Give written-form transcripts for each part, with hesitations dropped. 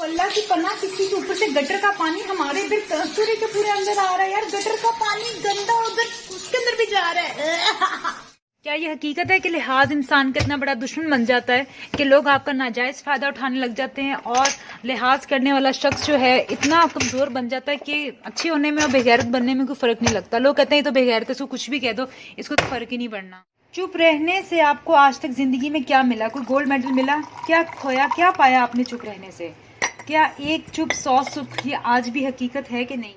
अल्लाह की पनाह, किसी के ऊपर से गटर का पानी हमारे इधर पूरे के पूरे अंदर आ रहा है यार। गटर का पानी गंदा उधर उसके अंदर भी जा रहा है। क्या ये हकीकत है कि लिहाज इंसान का इतना बड़ा दुश्मन बन जाता है कि लोग आपका नाजायज फायदा उठाने लग जाते हैं, और लिहाज करने वाला शख्स जो है इतना कमजोर बन जाता है कि अच्छे होने में और बेगैरत बनने में कोई फर्क नहीं लगता। लोग कहते हैं तो बेगैरत है, इसको कुछ भी कह दो, इसको तो फर्क ही नहीं पड़ना। चुप रहने से आपको आज तक जिंदगी में क्या मिला? कोई गोल्ड मेडल मिला? क्या खोया, क्या पाया आपने चुप रहने से? क्या एक चुप 100 सुख ये आज भी हकीकत है कि नहीं?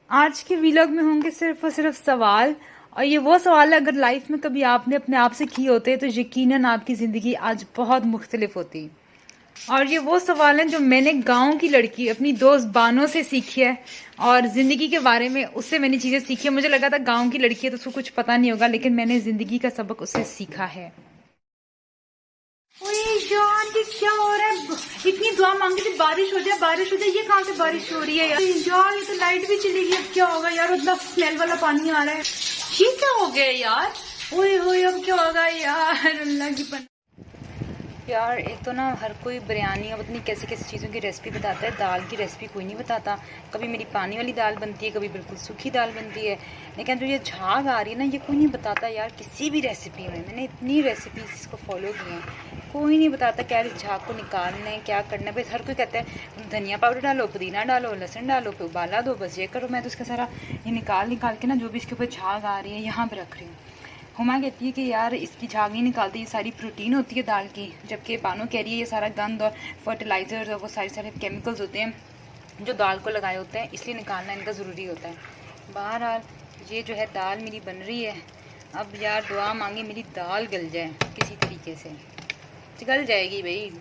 आज के व्लॉग में होंगे सिर्फ और सिर्फ सवाल, और ये वो सवाल है अगर लाइफ में कभी आपने अपने आप से किए होते तो यकीनन आपकी ज़िंदगी आज बहुत मुख्तलिफ होती। और ये वो सवाल हैं जो मैंने गांव की लड़की अपनी दोस्त बानो से सीखी है, और ज़िंदगी के बारे में उससे मैंने चीज़ें सीखी है। मुझे लगा था गांव की लड़की है तो उसको कुछ पता नहीं होगा, लेकिन मैंने ज़िंदगी का सबक उससे सीखा है। यार ये क्या हो रहा है? इतनी दुआ मांगी थी बारिश हो जाए, बारिश हो जाए। ये कहाँ से बारिश हो रही है यार? ये तो लाइट भी चली गई। अब क्या होगा यार? मतलब स्मेल वाला पानी आ रहा है। ये क्या हो गया यार? ओए होए, अब क्या होगा यार? अल्लाह की पनाह। यार एक तो ना हर कोई बिरयानी और पता नहीं कैसी कैसी चीज़ों की रेसिपी बताता है, दाल की रेसिपी कोई नहीं बताता। कभी मेरी पानी वाली दाल बनती है, कभी बिल्कुल सूखी दाल बनती है, लेकिन जो ये झाग आ रही है ना, ये कोई नहीं बताता यार किसी भी रेसिपी में। मैंने इतनी रेसिपीज इसको फॉलो की हैं, कोई नहीं बताता क्या इस झाग को निकालना है, क्या करना है। बस हर कोई कहता है धनिया पाउडर डालो, पुदीना डालो, लहसुन डालो, फिर उबाला दो, बस ये करो। मैं तो इसका सारा ये निकाल के ना जो भी इसके ऊपर झाग आ रही है यहाँ पर रख रही हूँ। हुमा कहती है कि यार इसकी झाग नहीं निकालती, ये सारी प्रोटीन होती है दाल की, जबकि बानो कह रही है ये सारा गंद और फर्टिलाइजर और वो सारे केमिकल्स होते हैं जो दाल को लगाए होते हैं, इसलिए निकालना इनका ज़रूरी होता है। बहरहाल ये जो है दाल मेरी बन रही है। अब यार दुआ मांगे मेरी दाल गल जाए किसी तरीके से। गल जाएगी भाई।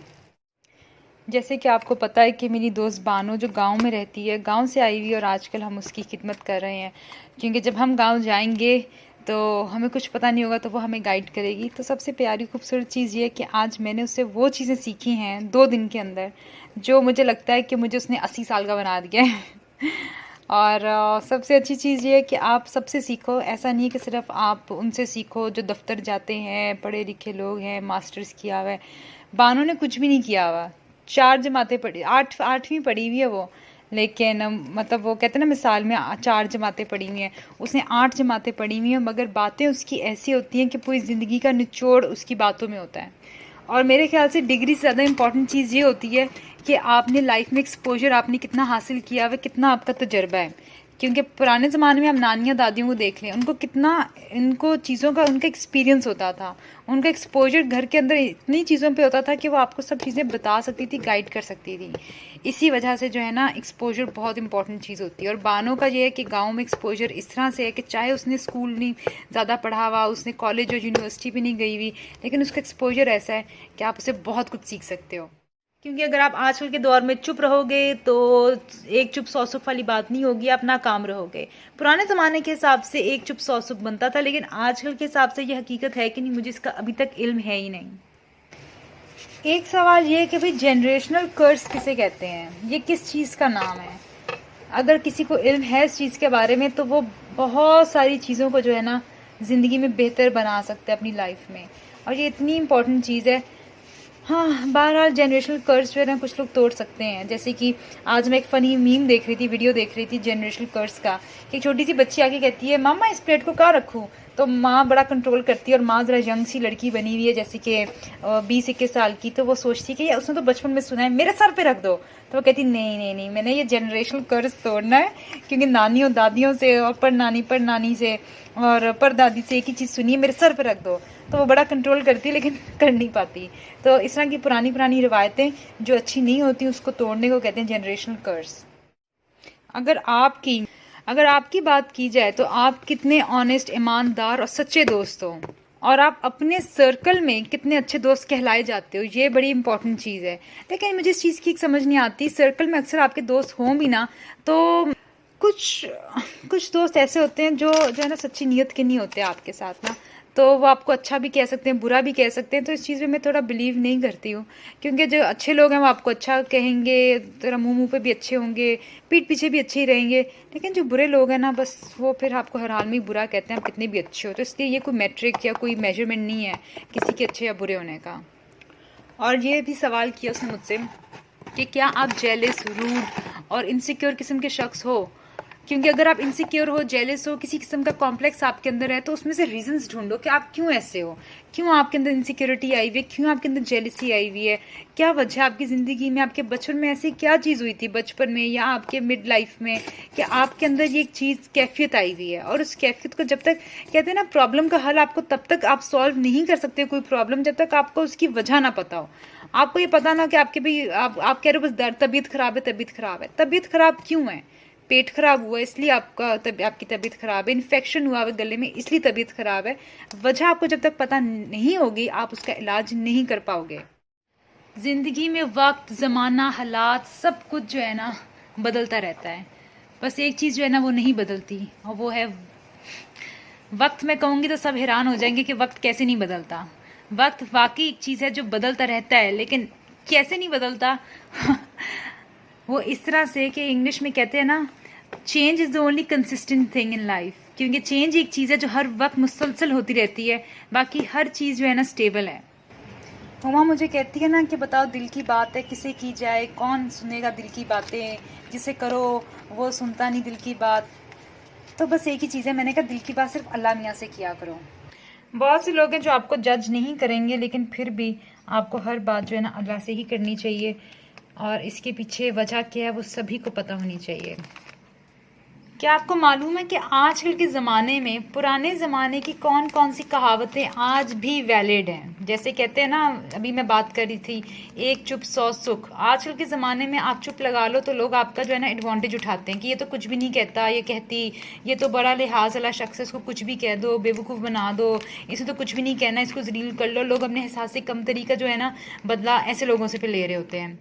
जैसे कि आपको पता है कि मेरी दोस्त बानो जो गांव में रहती है, गांव से आई हुई, और आजकल हम उसकी खिदमत कर रहे हैं, क्योंकि जब हम गांव जाएंगे तो हमें कुछ पता नहीं होगा तो वो हमें गाइड करेगी। तो सबसे प्यारी खूबसूरत चीज़ ये है कि आज मैंने उससे वो चीज़ें सीखी हैं 2 दिन के अंदर जो मुझे लगता है कि मुझे उसने 80 साल का बना दिया है। और सबसे अच्छी चीज़ ये है कि आप सबसे सीखो। ऐसा नहीं है कि सिर्फ आप उनसे सीखो जो दफ्तर जाते हैं, पढ़े लिखे लोग हैं, मास्टर्स किया हुआ है। बानो ने कुछ भी नहीं किया हुआ, 4 जमातें पढ़ी, 8वीं पढ़ी हुई है वो, लेकिन मतलब वो कहते हैं ना मिसाल में 4 जमातें पढ़ी हुई हैं, उसने 8 जमातें पढ़ी हुई हैं, मगर बातें उसकी ऐसी होती हैं कि पूरी ज़िंदगी का निचोड़ उसकी बातों में होता है। और मेरे ख्याल से डिग्री से ज़्यादा इम्पॉर्टेंट चीज़ ये होती है कि आपने लाइफ में एक्सपोजर आपने कितना हासिल किया हुआ, कितना आपका तजर्बा है। क्योंकि पुराने ज़माने में हम नानियाँ दादियों को देख लें, उनको कितना इनको चीज़ों का उनका एक्सपीरियंस होता था, उनका एक्सपोजर घर के अंदर इतनी चीज़ों पे होता था कि वो आपको सब चीज़ें बता सकती थी, गाइड कर सकती थी। इसी वजह से जो है ना एक्सपोजर बहुत इंपॉर्टेंट चीज़ होती है। और बानो का ये है कि गाँव में एक्सपोजर इस तरह से है कि चाहे उसने स्कूल नहीं ज़्यादा पढ़ा हुआ, उसने कॉलेज और यूनिवर्सिटी भी नहीं गई हुई, लेकिन उसका एक्सपोजर ऐसा है कि आप उससे बहुत कुछ सीख सकते हो। क्योंकि अगर आप आजकल के दौर में चुप रहोगे तो एक चुप 100 सुख वाली बात नहीं होगी, आप नाकाम रहोगे। पुराने ज़माने के हिसाब से एक चुप 100 सुख बनता था, लेकिन आजकल के हिसाब से ये हकीकत है कि नहीं, मुझे इसका अभी तक इल्म है ही नहीं। एक सवाल ये है कि भाई जनरेशनल कर्स किसे कहते हैं, ये किस चीज़ का नाम है? अगर किसी को इल्म है इस चीज़ के बारे में तो वो बहुत सारी चीज़ों को जो है ना ज़िंदगी में बेहतर बना सकते हैं अपनी लाइफ में, और ये इतनी इम्पोर्टेंट चीज़ है। हाँ, बहरहाल जनरेशनल कर्स जो है ना कुछ लोग तोड़ सकते हैं। जैसे कि आज मैं एक फ़नी मीम देख रही थी, वीडियो देख रही थी जनरेशनल कर्स का, कि एक छोटी सी बच्ची आके कहती है मामा इस प्लेट को कहाँ रखूँ, तो माँ बड़ा कंट्रोल करती है, और माँ ज़रा यंग सी लड़की बनी हुई है जैसे कि 20-21 साल की, तो वो सोचती है कि उसने तो बचपन में सुना है मेरे सर पे रख दो। तो वो कहती नहीं नहीं नहीं, मैंने ये जनरेशनल कर्स तोड़ना है, क्योंकि नानियों दादियों से और परनानी से और परदादी से एक ही चीज़ सुनी है, मेरे सर पे रख दो। तो वो बड़ा कंट्रोल करती है लेकिन कर नहीं पाती। तो इस तरह की पुरानी रिवायतें जो अच्छी नहीं होती उसको तोड़ने को कहते हैं जनरेशनल कर्स। अगर आपकी बात की जाए तो आप कितने ऑनेस्ट, ईमानदार और सच्चे दोस्त हो, और आप अपने सर्कल में कितने अच्छे दोस्त कहलाए जाते हो, ये बड़ी इंपॉर्टेंट चीज़ है। लेकिन मुझे इस चीज़ की समझ नहीं आती, सर्कल में अक्सर आपके दोस्त हों भी ना तो कुछ दोस्त ऐसे होते हैं जो है ना सच्ची नीयत के नहीं होते आपके साथ ना, तो वो आपको अच्छा भी कह सकते हैं, बुरा भी कह सकते हैं। तो इस चीज़ में मैं थोड़ा बिलीव नहीं करती हूँ, क्योंकि जो अच्छे लोग हैं वो आपको अच्छा कहेंगे, तेरा मुंह पे भी अच्छे होंगे, पीठ पीछे भी अच्छे ही रहेंगे, लेकिन जो बुरे लोग हैं ना बस वो फिर आपको हर हाल में बुरा कहते हैं, आप कितने भी अच्छे हो। तो इसलिए ये कोई मैट्रिक या कोई मेजरमेंट नहीं है किसी के अच्छे या बुरे होने का। और ये भी सवाल किया उसने मुझसे कि क्या आप जेलस, रूड और इनसिक्योर किस्म के शख्स हो। क्योंकि अगर आप इनसिक्योर हो, जेलस हो, किसी किस्म का कॉम्प्लेक्स आपके अंदर है, तो उसमें से रीजंस ढूंढो कि आप क्यों ऐसे हो, क्यों आपके अंदर इनसिक्योरिटी आई हुई है, क्यों आपके अंदर जेलसी आई हुई है, क्या वजह आपकी ज़िंदगी में, आपके बचपन में ऐसी क्या चीज़ हुई थी बचपन में या आपके मिड लाइफ में कि आपके अंदर ये एक चीज़ कैफियत आई हुई है। और उस कैफियत को जब तक कहते हैं ना, प्रॉब्लम का हल आपको तब तक आप सॉल्व नहीं कर सकते कोई प्रॉब्लम जब तक आपको उसकी वजह ना पता हो। आपको ये पता ना कि आपके भी आप कह रहे हो बस दर्द, तबीयत खराब है, तबीयत खराब है। तबीयत खराब क्यों है? पेट खराब हुआ इसलिए आपकी तबीयत खराब है, इन्फेक्शन हुआ है गले में इसलिए तबीयत खराब है। वजह आपको जब तक पता नहीं होगी आप उसका इलाज नहीं कर पाओगे। जिंदगी में वक्त, जमाना, हालात, सब कुछ जो है ना बदलता रहता है। बस एक चीज जो है ना वो नहीं बदलती, और वो है वक्त। मैं कहूंगी तो सब हैरान हो जाएंगे कि वक्त कैसे नहीं बदलता। वक्त वाकई एक चीज है जो बदलता रहता है, लेकिन कैसे नहीं बदलता वो इस तरह से कि इंग्लिश में कहते हैं ना, change is the only consistent thing in life. क्योंकि चेंज एक चीज़ है जो हर वक्त मुसलसल होती रहती है, बाकी हर चीज़ जो है ना स्टेबल है। हुमा मुझे कहती है ना कि बताओ दिल की बात है किसे की जाए, कौन सुनेगा दिल की बातें, जिसे करो वो सुनता नहीं दिल की बात। तो बस एक ही चीज़ है, मैंने कहा दिल की बात सिर्फ अल्लाह मियाँ से किया करो। बहुत से लोग हैं जो आपको जज नहीं करेंगे, लेकिन फिर भी आपको हर बात जो है ना अल्लाह से ही करनी चाहिए, और इसके पीछे वजह क्या है वो सभी को पता होनी चाहिए। क्या आपको मालूम है कि आजकल के ज़माने में पुराने ज़माने की कौन कौन सी कहावतें आज भी वैलिड हैं? जैसे कहते हैं ना, अभी मैं बात कर रही थी, एक चुप सौ सुख। आजकल के ज़माने में आप चुप लगा लो तो लोग आपका जो है ना एडवांटेज उठाते हैं कि ये तो कुछ भी नहीं कहता, ये कहती, ये तो बड़ा लिहाज वाला शख्स है, इसको कुछ भी कह दो, बेवकूफ़ बना दो, इसे तो कुछ भी नहीं कहना, इसको जलील कर लो। लोग अपने एहसास से कम तरीका जो है ना बदला ऐसे लोगों से पे ले रहे होते हैं।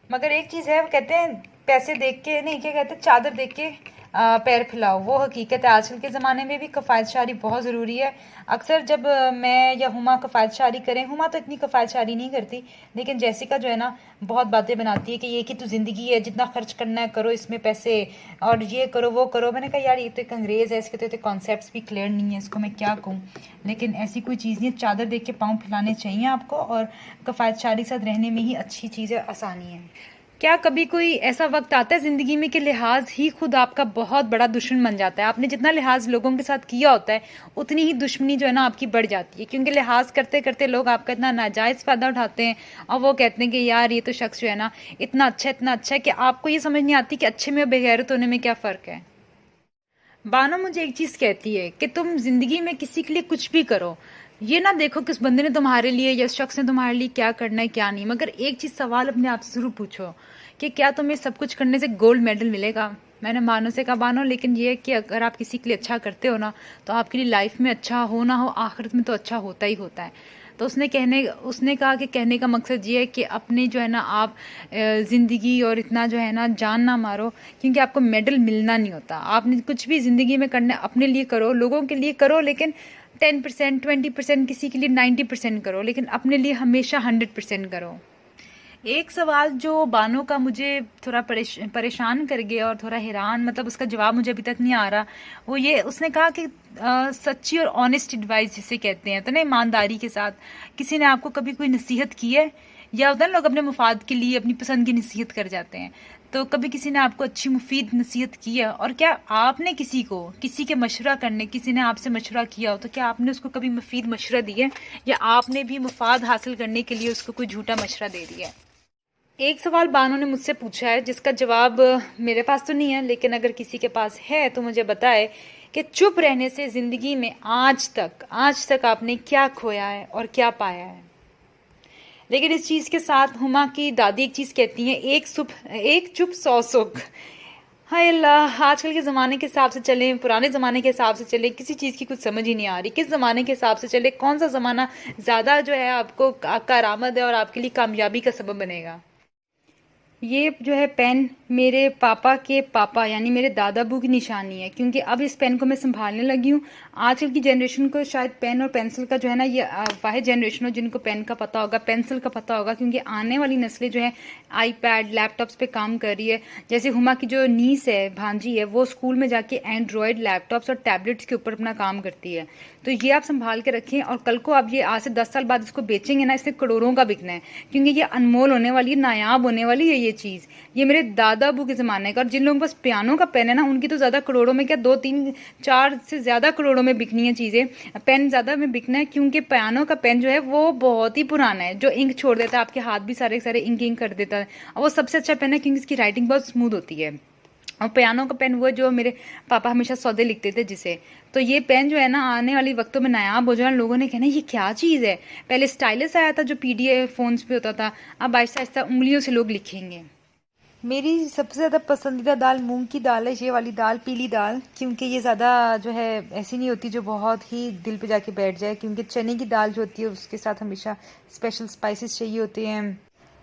मगर एक चीज़ है, वो कहते हैं पैसे देख के नहीं, क्या कहते हैं, चादर देख के पैर फैलाओ, वो हकीकत है। आजकल के ज़माने में भी कफ़ायत शारी बहुत ज़रूरी है। अक्सर जब मैं या हुमा कफ़ायत शारी करें, हुमा तो इतनी कफ़ायत शारी नहीं करती, लेकिन जैसिका जो है ना बहुत बातें बनाती है कि ये कि तो ज़िंदगी है, जितना खर्च करना है करो इसमें पैसे, और ये करो वो करो। मैंने कहा यार ये तो एक अंग्रेज़ है, इसके तो कॉन्सेप्ट्स भी क्लियर नहीं है, इसको मैं क्या कहूँ। लेकिन ऐसी कोई चीज़ नहीं है, चादर देख के पाँव फैलाने चाहिए आपको, और कफ़ायत शारी के साथ रहने में ही अच्छी चीज़ है, आसानी है। क्या कभी कोई ऐसा वक्त आता है ज़िंदगी में कि लिहाज ही खुद आपका बहुत बड़ा दुश्मन बन जाता है? आपने जितना लिहाज लोगों के साथ किया होता है उतनी ही दुश्मनी जो है ना आपकी बढ़ जाती है, क्योंकि लिहाज करते करते लोग आपका इतना नाजायज़ फ़ायदा उठाते हैं, और वो कहते हैं कि यार ये तो शख्स जो है ना इतना अच्छा है कि आपको ये समझ नहीं आती कि अच्छे में और बेगैरत होने में क्या फ़र्क है। बानो मुझे एक चीज़ कहती है कि तुम ज़िंदगी में किसी के लिए कुछ भी करो, ये ना देखो कि उस बंदे ने तुम्हारे लिए या उस शख्स ने तुम्हारे लिए क्या करना है क्या नहीं, मगर एक चीज़ सवाल अपने आप से ज़रूर पूछो कि क्या तुम्हें सब कुछ करने से गोल्ड मेडल मिलेगा। मैंने बानो से कहा बानो, लेकिन ये है कि अगर आप किसी के लिए अच्छा करते हो ना तो आपके लिए लाइफ में अच्छा हो ना हो, आखिरत में तो अच्छा होता ही होता है। तो उसने कहा कि कहने का मकसद ये है कि अपने जो है ना आप ज़िंदगी और इतना जो है ना जान ना मारो, क्योंकि आपको मेडल मिलना नहीं होता। आपने कुछ भी ज़िंदगी में करना अपने लिए करो, लोगों के लिए करो, लेकिन 10%, 20%, किसी के लिए 90% करो, लेकिन अपने लिए हमेशा 100% करो। एक सवाल जो बानो का मुझे थोड़ा परेशान कर गया और थोड़ा हैरान, मतलब उसका जवाब मुझे अभी तक नहीं आ रहा, वो ये उसने कहा कि सच्ची और ऑनेस्ट एडवाइस जिसे कहते हैं, तो ना ईमानदारी के साथ किसी ने आपको कभी कोई नसीहत की है? या होता है लोग अपने मुफाद के लिए अपनी पसंद की नसीहत कर जाते हैं, तो कभी किसी ने आपको अच्छी मुफीद नसीहत की है? और क्या आपने किसी के मशवरा करने, किसी ने आपसे मशवरा किया हो तो क्या आपने उसको कभी मुफीद मशवरा दिया है, या आपने भी मुफाद हासिल करने के लिए उसको कोई झूठा मशवरा दे दिया है? एक सवाल बानो ने मुझसे पूछा है जिसका जवाब मेरे पास तो नहीं है, लेकिन अगर किसी के पास है तो मुझे बताए कि चुप रहने से जिंदगी में आज तक आपने क्या खोया है और क्या पाया है। लेकिन इस चीज़ के साथ हुमा की दादी एक चीज़ कहती है, एक चुप सौ सुख। हाय अल्लाह, आजकल के ज़माने के हिसाब से चलें, पुराने ज़माने के हिसाब से चलें, किसी चीज़ की कुछ समझ ही नहीं आ रही। किस ज़माने के हिसाब से चले, कौन सा ज़माना ज़्यादा जो है आपको कारआमद है और आपके लिए कामयाबी का सबब बनेगा। ये जो है पेन मेरे पापा के पापा यानी मेरे दादा अबू की निशानी है, क्योंकि अब इस पेन को मैं संभालने लगी हूँ। आजकल की जनरेशन को शायद पेन और पेंसिल का जो है ना, ये वाहिद जनरेशन हो जिनको पेन का पता होगा, पेंसिल का पता होगा, क्योंकि आने वाली नस्लें जो है आईपैड, लैपटॉप्स पे काम कर रही है। जैसे हुमा की जो नीस है, भांजी है, वो स्कूल में जाके एंड्रॉयड लैपटॉप्स और टैबलेट्स के ऊपर अपना काम करती है। तो ये आप संभाल के रखें, और कल को आप ये आज से 10 साल बाद इसको बेचेंगे ना, इससे करोड़ों का बिकना है, क्योंकि ये अनमोल होने वाली है, नायाब होने वाली है ये ये चीज़, ये मेरे दादा अबू के ज़माने का। और जिन लोगों के पास पियानो का पेन है ना, उनकी तो ज़्यादा करोड़ों में, क्या 2 3 4 से ज़्यादा करोड़ों में बिकनी है चीज़ें। पेन ज़्यादा में बिकना है क्योंकि पियानो का पेन जो है वो बहुत ही पुराना है, जो इंक छोड़ देता है, आपके हाथ भी सारे सारे इंक इंक कर देता है। और वो सबसे अच्छा पेन है क्योंकि इसकी राइटिंग बहुत स्मूथ होती है। और पियानो का पेन वो है जो मेरे पापा हमेशा सौदे लिखते थे जिसे। तो ये पेन जो है ना, आने वाली वक्तों में नायाब हो जाए, लोगों ने कहना ये क्या चीज़ है। पहले स्टाइलस आया था जो पीडीएफ फोन्स पे होता था, अब आहिस्ता आहिस्ता उंगलियों से लोग लिखेंगे। मेरी सबसे ज़्यादा पसंदीदा दाल मूंग की दाल है, ये वाली दाल, पीली दाल, क्योंकि ये ज़्यादा जो है ऐसी नहीं होती जो बहुत ही दिल पे जाके बैठ जाए। क्योंकि चने की दाल जो होती है उसके साथ हमेशा स्पेशल स्पाइसेस चाहिए होते हैं।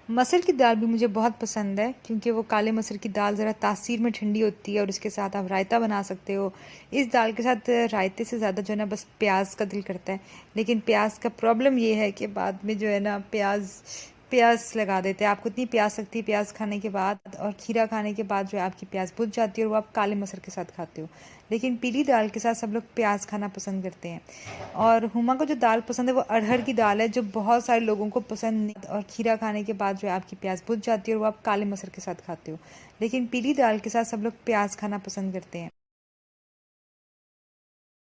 मसूर की दाल भी मुझे बहुत पसंद है क्योंकि वो काले मसूर की दाल ज़रा तासीर में ठंडी होती है और उसके साथ आप रायता बना सकते हो। इस दाल के साथ रायते से ज़्यादा जो है ना बस प्याज का दिल करता है। लेकिन प्याज का प्रॉब्लम ये है कि बाद में जो है ना प्याज लगा देते हैं। आपको इतनी प्यास लगती है प्याज खाने के बाद और खीरा खाने के बाद जो है आपकी प्याज बुझ जाती है और वो आप काले मसूर के साथ खाते हो। लेकिन पीली दाल के साथ सब लोग प्याज खाना पसंद करते हैं। और हुमा को जो दाल पसंद है वो अरहर की दाल है, जो बहुत सारे लोगों को पसंद नहीं। और खीरा खाने के बाद जो है आपकी प्याज बुझ जाती है और वो आप काले मसूर के साथ खाते हो। लेकिन पीली दाल के साथ सब लोग प्याज खाना पसंद करते हैं।